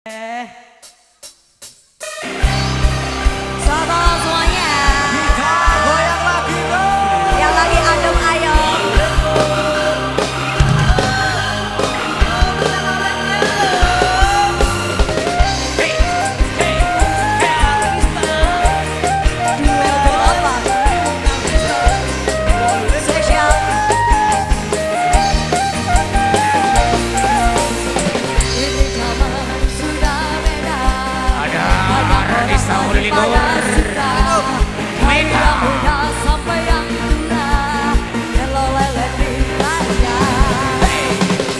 Selamat malam semuanya. Kita goyang lagi dong. Yang lagi adem ayo. Spesial. Ini zaman sudah beda. Ada Ardista udah libur. Yang muda sampai yang tua, telolet ditanya.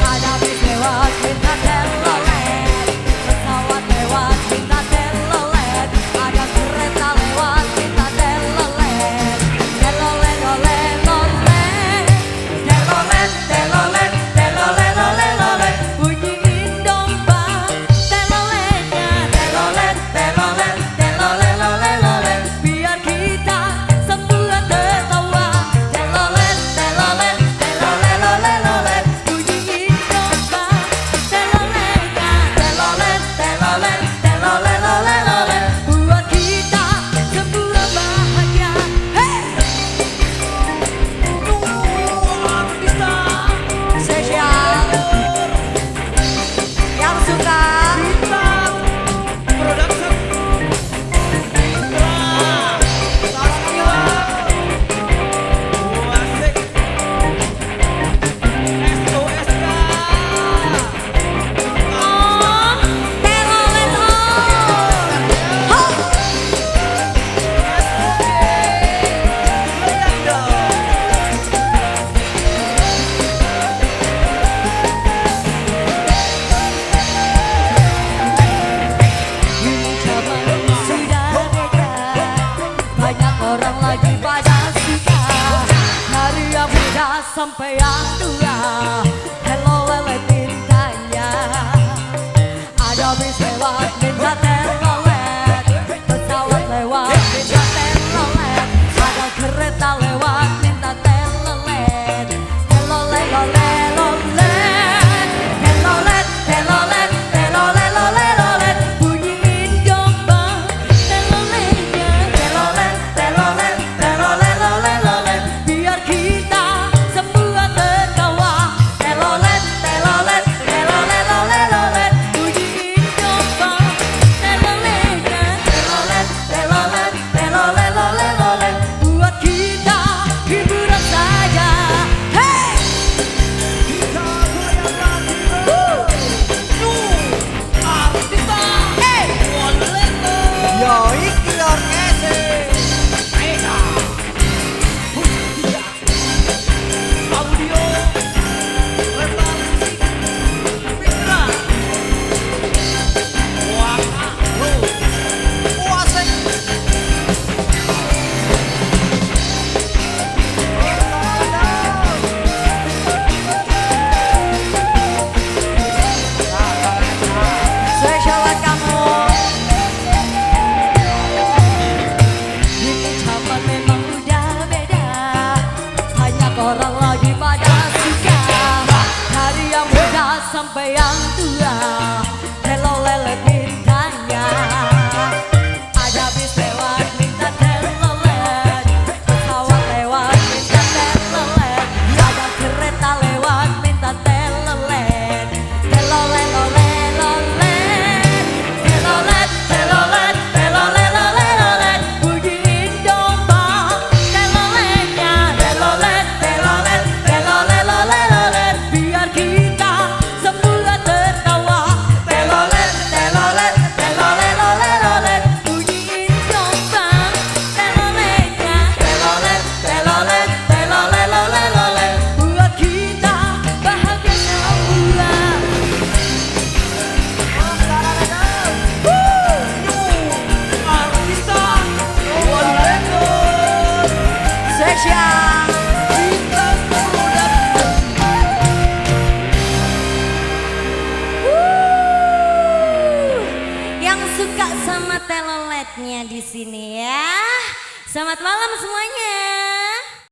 Ada bis lewat minta telolet, pesawat lewat minta telolet, ada kereta lewat minta telolet. Telolet, lolet, lolet, telolet, telolet, telolet, lolet, lolet. Bunyiin domba teloletnya, telolet, telolet, telolet, lolet, lolet. Biar kita semua tertawa. Telolet, telolet, telolet, lolet, lolet. Bunyiin domba teloletnya, telolet, telolet, telolet, lolet, lolet. Buat kita semua bahagia. Hey! Spesial. Yang suka telolet Ini zaman sudah beda, banyak orang lagi pada suka. Dari yang muda sampai yang tua, telolet tintanya. Ada bis lewat minta telolet, pesawat lewat minta telolet, ada kereta lewat minta telolet. Telolet, lolet, lolet, telolet, telolet, telolet, lolet, lolet. Bunyiin domba teloletnya, telolet, telolet, telolet, lolet, lolet. Biar kita semua tertawa. Telolet, telolet, telolet, lolet, lolet. Bunyiin domba teloletnya, telolet, telolet, telolet, lolet, lolet. Buat kita hiburan saja. Hey! Kita goyang lagi dong. Ardista, hey! Yo iki orkese. Audio letal musik Mitra Waka Wasek Spesial buat kamu. Ini zaman memang udah beda, banyak orang lagi pada suka. Dari yang muda sampai yang tua, telolet mintanya. Ada bis lewat minta telolet, pesawat lewat minta telolet, ada kereta lewat minta telolet. Telolet, lolet, lolet, telolet, telolet, telolet, lolet, lolet. Bunyiin domba teloletnya, telolet, telolet, telolet, lolet, lolet. Biar kita semua tertawa. Telolet, telolet, telolet, lolet, lolet. Bunyiin domba teloletnya, telolet, telolet, telolet, lolet, lolet. Buat kita bahagia semua. Ardista Spesial. Kita production. Yang suka sama teloletnya di sini ya. Selamat malam semuanya.